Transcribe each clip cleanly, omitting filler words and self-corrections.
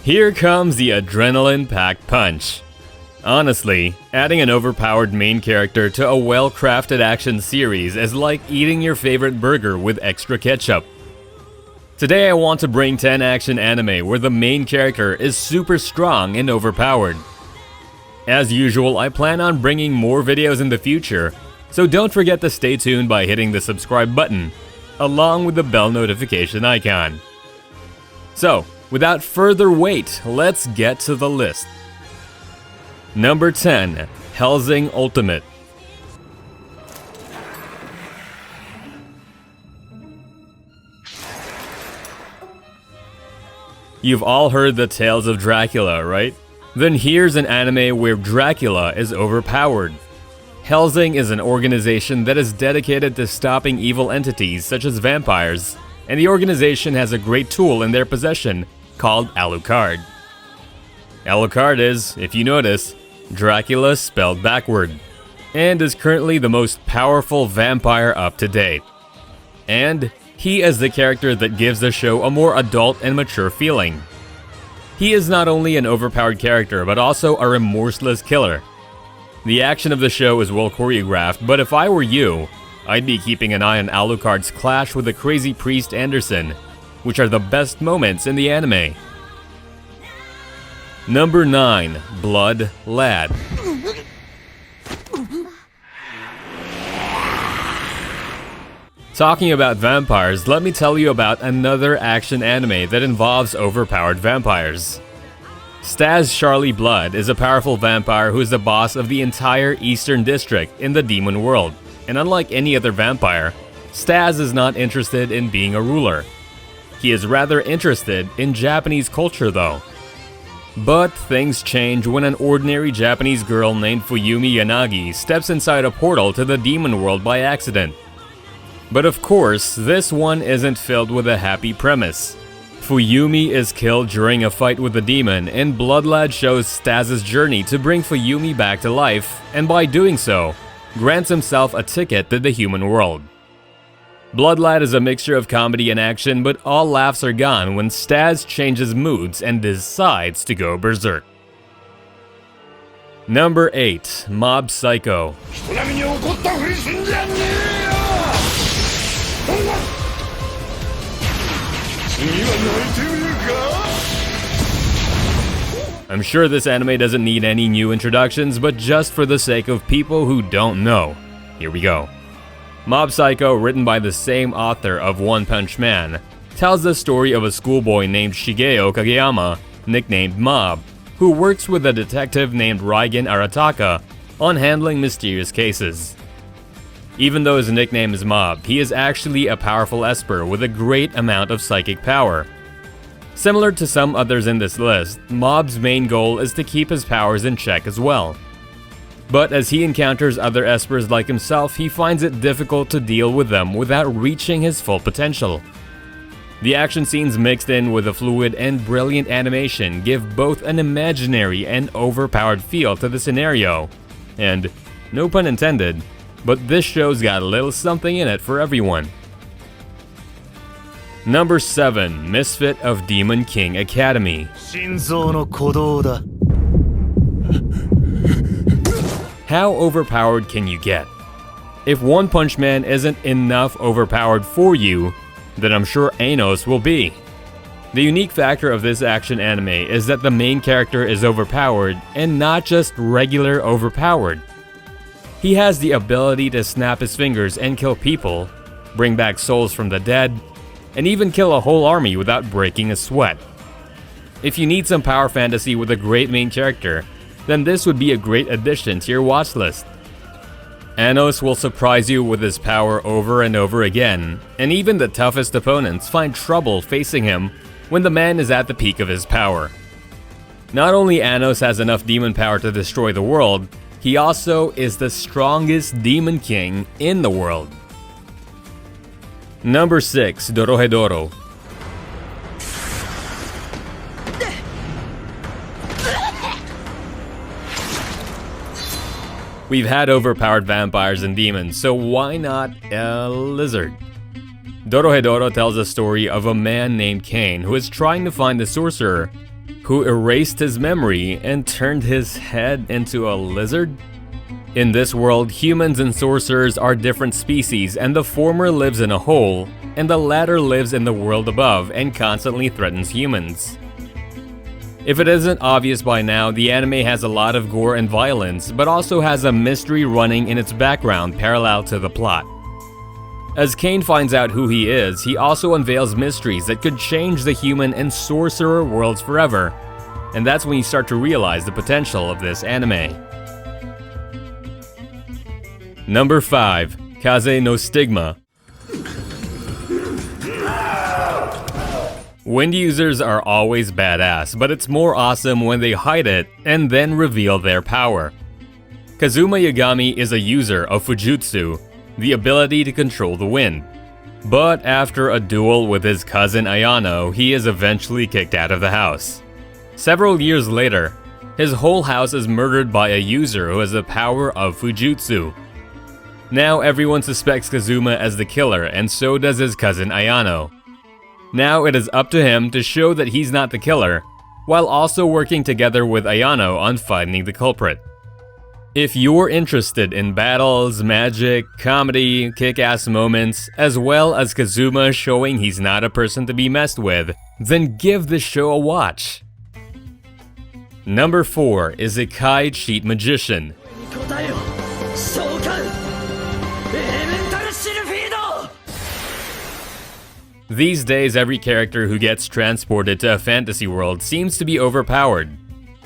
Here comes the adrenaline-packed punch. Honestly, adding an overpowered main character to a well-crafted action series is like eating your favorite burger with extra ketchup. Today I want to bring 10 action anime where the main character is super strong and overpowered. As usual, I plan on bringing more videos in the future, so don't forget to stay tuned by hitting the subscribe button, along with the bell notification icon. So, without further wait, let's get to the list. Number 10. Hellsing Ultimate. You've all heard the tales of Dracula, right? Then here's an anime where Dracula is overpowered. Hellsing is an organization that is dedicated to stopping evil entities such as vampires, and the organization has a great tool in their possession called Alucard. Alucard is, if you notice, Dracula spelled backward, and is currently the most powerful vampire up to date. And he is the character that gives the show a more adult and mature feeling. He is not only an overpowered character, but also a remorseless killer. The action of the show is well choreographed, but if I were you, I'd be keeping an eye on Alucard's clash with the crazy priest Anderson, which are the best moments in the anime. Number 9. Blood Lad. Talking about vampires, let me tell you about another action anime that involves overpowered vampires. Stas Charlie Blood is a powerful vampire who is the boss of the entire Eastern District in the demon world, and unlike any other vampire, Stas is not interested in being a ruler. He is rather interested in Japanese culture though. But things change when an ordinary Japanese girl named Fuyumi Yanagi steps inside a portal to the demon world by accident. But of course, this one isn't filled with a happy premise. Fuyumi is killed during a fight with the demon, and Bloodlad shows Stas's journey to bring Fuyumi back to life, and by doing so, grants himself a ticket to the human world. Bloodlad is a mixture of comedy and action, but all laughs are gone when Stas changes moods and decides to go berserk. Number 8. Mob Psycho. I'm sure this anime doesn't need any new introductions, but just for the sake of people who don't know, here we go. Mob Psycho, written by the same author of One Punch Man, tells the story of a schoolboy named Shigeo Kageyama, nicknamed Mob, who works with a detective named Reigen Arataka on handling mysterious cases. Even though his nickname is Mob, he is actually a powerful esper with a great amount of psychic power. Similar to some others in this list, Mob's main goal is to keep his powers in check as well. But as he encounters other espers like himself, he finds it difficult to deal with them without reaching his full potential. The action scenes mixed in with a fluid and brilliant animation give both an imaginary and overpowered feel to the scenario. And, no pun intended, but this show's got a little something in it for everyone. Number 7. Misfit of Demon King Academy. How overpowered can you get? If One Punch Man isn't enough overpowered for you, then I'm sure Anos will be. The unique factor of this action anime is that the main character is overpowered, and not just regular overpowered. He has the ability to snap his fingers and kill people, bring back souls from the dead, and even kill a whole army without breaking a sweat. If you need some power fantasy with a great main character, then this would be a great addition to your watch list. Anos will surprise you with his power over and over again, and even the toughest opponents find trouble facing him when the man is at the peak of his power. Not only Anos has enough demon power to destroy the world, he also is the strongest demon king in the world. Number 6. Dorohedoro. We've had overpowered vampires and demons, so why not a lizard? Dorohedoro tells a story of a man named Kane who is trying to find the sorcerer, who erased his memory and turned his head into a lizard? In this world, humans and sorcerers are different species, and the former lives in a hole, and the latter lives in the world above and constantly threatens humans. If it isn't obvious by now, the anime has a lot of gore and violence, but also has a mystery running in its background parallel to the plot. As Kane finds out who he is, he also unveils mysteries that could change the human and sorcerer worlds forever, and that's when you start to realize the potential of this anime. Number 5. Kaze no Stigma. Wind users are always badass, but it's more awesome when they hide it and then reveal their power. Kazuma Yagami is a user of Fujutsu, the ability to control the wind. But after a duel with his cousin Ayano, he is eventually kicked out of the house. Several years later, his whole house is murdered by a user who has the power of Fujutsu. Now everyone suspects Kazuma as the killer, and so does his cousin Ayano. Now it is up to him to show that he's not the killer, while also working together with Ayano on finding the culprit. If you're interested in battles, magic, comedy, kick-ass moments, as well as Kazuma showing he's not a person to be messed with, then give this show a watch. Number 4 is Isekai Cheat Magician. These days, every character who gets transported to a fantasy world seems to be overpowered.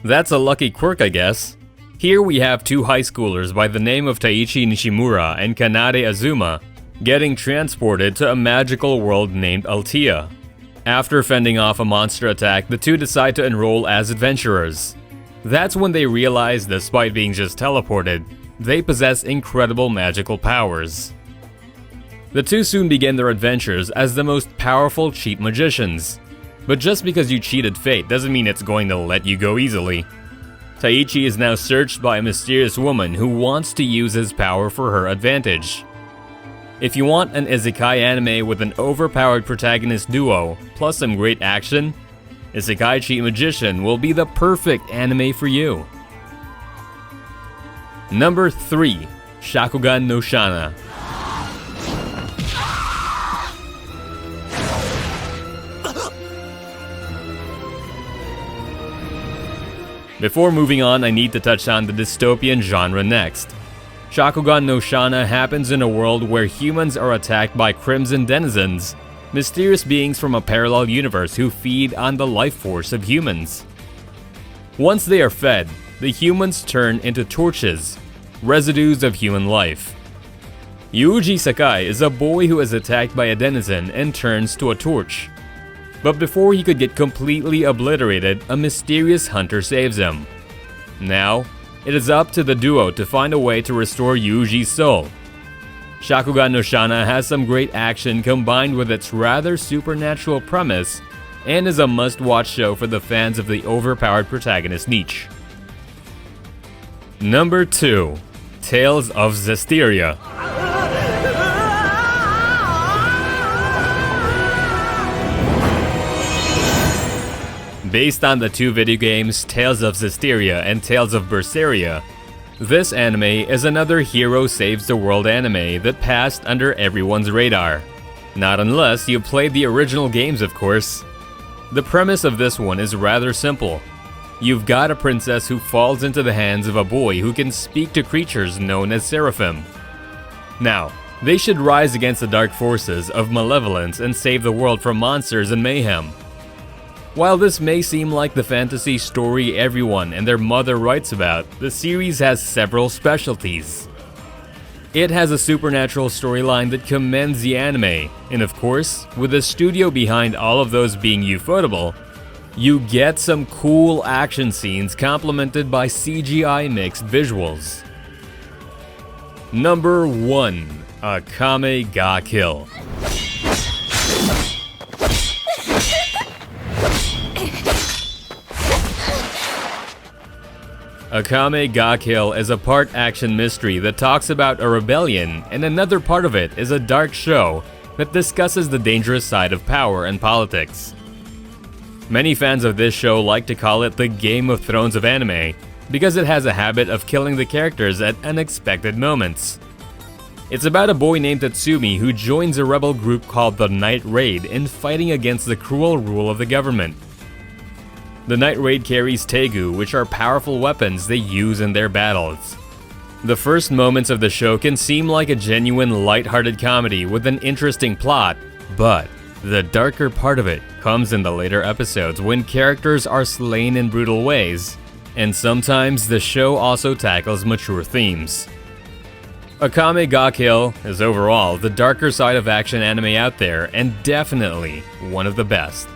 That's a lucky quirk, I guess. Here we have two high schoolers by the name of Taichi Nishimura and Kanade Azuma getting transported to a magical world named Altea. After fending off a monster attack, the two decide to enroll as adventurers. That's when they realize, despite being just teleported, they possess incredible magical powers. The two soon begin their adventures as the most powerful cheat magicians. But just because you cheated fate doesn't mean it's going to let you go easily. Taichi is now searched by a mysterious woman who wants to use his power for her advantage. If you want an isekai anime with an overpowered protagonist duo, plus some great action, Isekai Cheat Magician will be the perfect anime for you. Number 3. Shakugan no Shana. Before moving on, I need to touch on the dystopian genre next. Shakugan no Shana happens in a world where humans are attacked by Crimson Denizens, mysterious beings from a parallel universe who feed on the life force of humans. Once they are fed, the humans turn into torches, residues of human life. Yuji Sakai is a boy who is attacked by a denizen and turns to a torch. But before he could get completely obliterated, a mysterious hunter saves him. Now, it is up to the duo to find a way to restore Yuji's soul. Shakugan no Shana has some great action combined with its rather supernatural premise, and is a must-watch show for the fans of the overpowered protagonist niche. Number 2. Tales of Zestiria. Based on the two video games Tales of Zestiria and Tales of Berseria, this anime is another hero saves the world anime that passed under everyone's radar. Not unless you played the original games, of course. The premise of this one is rather simple. You've got a princess who falls into the hands of a boy who can speak to creatures known as seraphim. Now, they should rise against the dark forces of malevolence and save the world from monsters and mayhem. While this may seem like the fantasy story everyone and their mother writes about, the series has several specialties. It has a supernatural storyline that commends the anime, and of course, with the studio behind all of those being Ufotable, you get some cool action scenes complemented by CGI mixed visuals. Number 1. Akame ga Kill. Akame ga Kill is a part action mystery that talks about a rebellion, and another part of it is a dark show that discusses the dangerous side of power and politics. Many fans of this show like to call it the Game of Thrones of anime, because it has a habit of killing the characters at unexpected moments. It's about a boy named Tatsumi who joins a rebel group called the Night Raid in fighting against the cruel rule of the government. The Night Raid carries tegu, which are powerful weapons they use in their battles. The first moments of the show can seem like a genuine light-hearted comedy with an interesting plot, but the darker part of it comes in the later episodes when characters are slain in brutal ways, and sometimes the show also tackles mature themes. Akame ga Kill is overall the darker side of action anime out there, and definitely one of the best.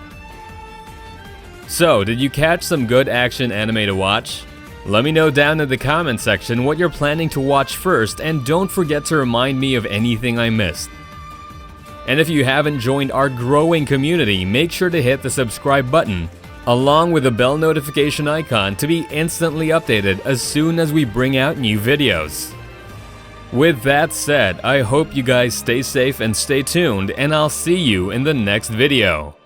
So, did you catch some good action anime to watch? Let me know down in the comment section what you're planning to watch first, and don't forget to remind me of anything I missed. And if you haven't joined our growing community, make sure to hit the subscribe button, along with the bell notification icon to be instantly updated as soon as we bring out new videos. With that said, I hope you guys stay safe and stay tuned, and I'll see you in the next video.